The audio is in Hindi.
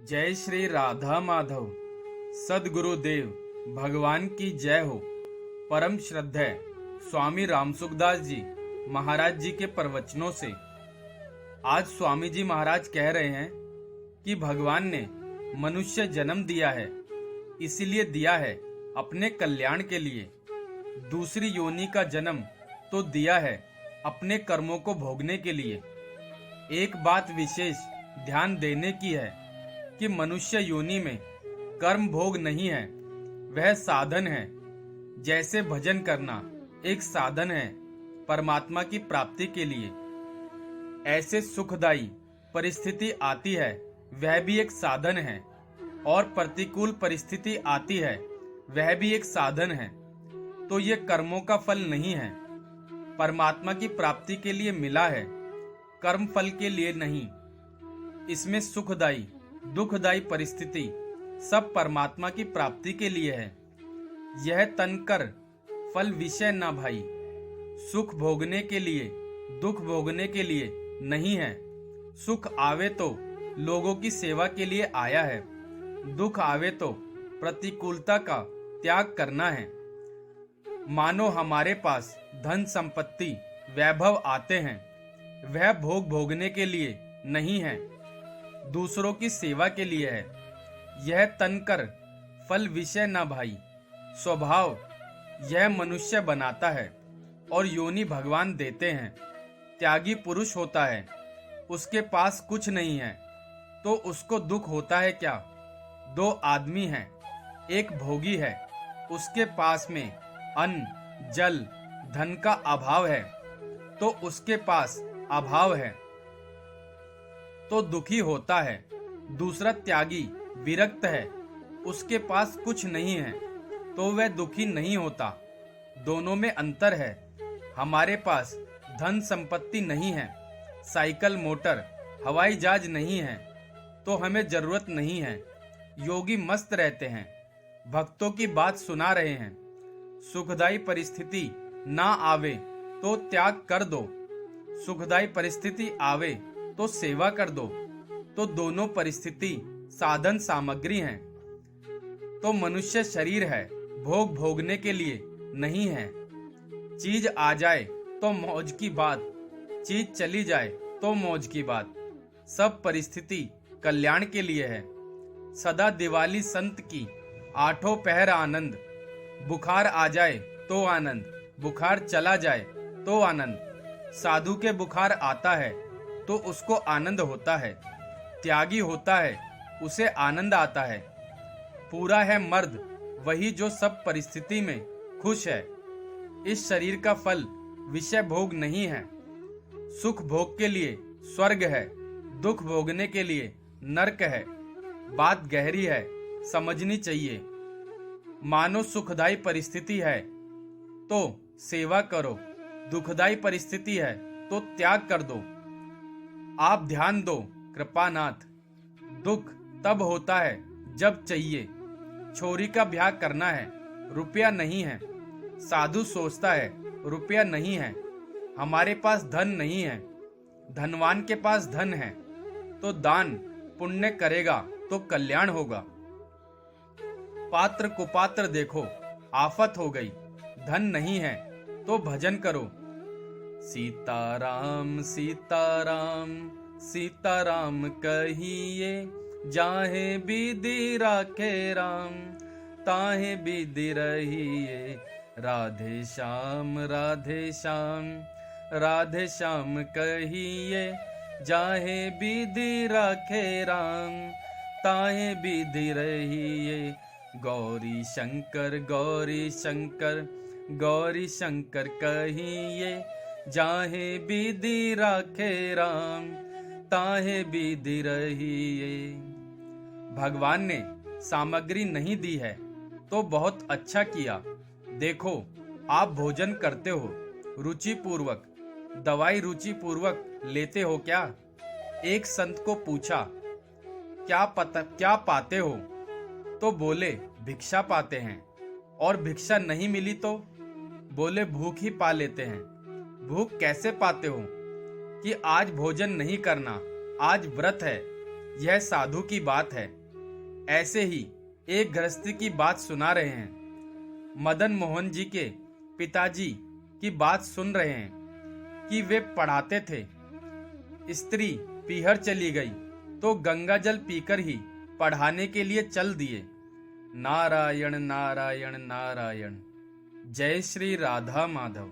जय श्री राधा माधव। सदगुरुदेव भगवान की जय हो। परम श्रद्धेय स्वामी रामसुखदास जी महाराज जी के प्रवचनों से आज स्वामी जी महाराज कह रहे हैं कि भगवान ने मनुष्य जन्म दिया है, इसीलिए दिया है अपने कल्याण के लिए। दूसरी योनि का जन्म तो दिया है अपने कर्मों को भोगने के लिए। एक बात विशेष ध्यान देने की है कि मनुष्य योनि में कर्म भोग नहीं है, वह साधन है। जैसे भजन करना एक साधन है परमात्मा की प्राप्ति के लिए, ऐसे सुखदायी परिस्थिति आती है वह भी एक साधन है, और प्रतिकूल परिस्थिति आती है वह भी एक साधन है। तो ये कर्मों का फल नहीं है, परमात्मा की प्राप्ति के लिए मिला है, कर्म फल के लिए नहीं। इसमें सुखदायी दुखदायी परिस्थिति सब परमात्मा की प्राप्ति के लिए है। यह तनकर फल विषय ना भाई, सुख भोगने के लिए दुख भोगने के लिए नहीं है। सुख आवे तो लोगों की सेवा के लिए आया है, दुख आवे तो प्रतिकूलता का त्याग करना है। मानो हमारे पास धन संपत्ति वैभव आते हैं, वह भोग भोगने के लिए नहीं है, दूसरों की सेवा के लिए है। यह तनकर फल विषय ना भाई, स्वभाव यह मनुष्य बनाता है और योनि भगवान देते हैं। त्यागी पुरुष होता है, उसके पास कुछ नहीं है तो उसको दुख होता है क्या? दो आदमी हैं, एक भोगी है, उसके पास में अन्न जल धन का अभाव है तो उसके पास अभाव है तो दुखी होता है। दूसरा त्यागी विरक्त है, उसके पास कुछ नहीं है तो वह दुखी नहीं होता। दोनों में अंतर है। हमारे पास धन संपत्ति नहीं है, साइकिल मोटर हवाई जहाज नहीं है तो हमें जरूरत नहीं है। योगी मस्त रहते हैं, भक्तों की बात सुना रहे हैं। सुखदायी परिस्थिति ना आवे तो त्याग कर दो, सुखदायी परिस्थिति आवे तो सेवा कर दो। तो दोनों परिस्थिति साधन सामग्री हैं। तो मनुष्य शरीर है, भोग भोगने के लिए नहीं है। चीज आ जाए तो मौज की बात, चीज चली जाए तो मौज की बात। सब परिस्थिति कल्याण के लिए है। सदा दिवाली संत की आठों पहर आनंद। बुखार आ जाए तो आनंद, बुखार चला जाए तो आनंद। साधु के बुखार आता है तो उसको आनंद होता है, त्यागी होता है उसे आनंद आता है। पूरा है मर्द वही जो सब परिस्थिति में खुश है। इस शरीर का फल विषय भोग नहीं है। सुख भोग के लिए स्वर्ग है, दुख भोगने के लिए नरक है। बात गहरी है, समझनी चाहिए। मानो सुखदायी परिस्थिति है तो सेवा करो, दुखदायी परिस्थिति है तो त्याग कर दो। आप ध्यान दो कृपानाथ, दुख तब होता है जब चाहिए। छोरी का ब्याह करना है, रुपया नहीं है। साधु सोचता है रुपया नहीं है, हमारे पास धन नहीं है। धनवान के पास धन है तो दान पुण्य करेगा तो कल्याण होगा। पात्र कुपात्र देखो, आफत हो गई, धन नहीं है तो भजन करो। सीताराम सीताराम सीताराम कहिए, जाहे बिधि राखे राम, ताहे बिधि रहिए। राधे श्याम राधे श्याम राधे श्याम कहिए, जाहे बिधि राखे राम, ताहे बिधि रहिए। गौरी शंकर गौरी शंकर गौरी शंकर कहिए, जाहे बिधि राखे राम, ताहे बिधि रहिए। भगवान ने सामग्री नहीं दी है तो बहुत अच्छा किया। देखो आप भोजन करते हो रुचि पूर्वक, दवाई रुचि पूर्वक लेते हो क्या? एक संत को पूछा क्या पाते हो तो बोले भिक्षा पाते हैं। और भिक्षा नहीं मिली तो बोले भूख ही पा लेते हैं। भूख कैसे पाते हो? कि आज भोजन नहीं करना, आज व्रत है, यह साधु की बात है। ऐसे ही एक गृहस्थी की बात सुना रहे हैं। मदन मोहन जी के पिताजी की बात सुन रहे हैं कि वे पढ़ाते थे। स्त्री पीहर चली गई तो गंगा जल पीकर ही पढ़ाने के लिए चल दिए। नारायण नारायण नारायण। जय श्री राधा माधव।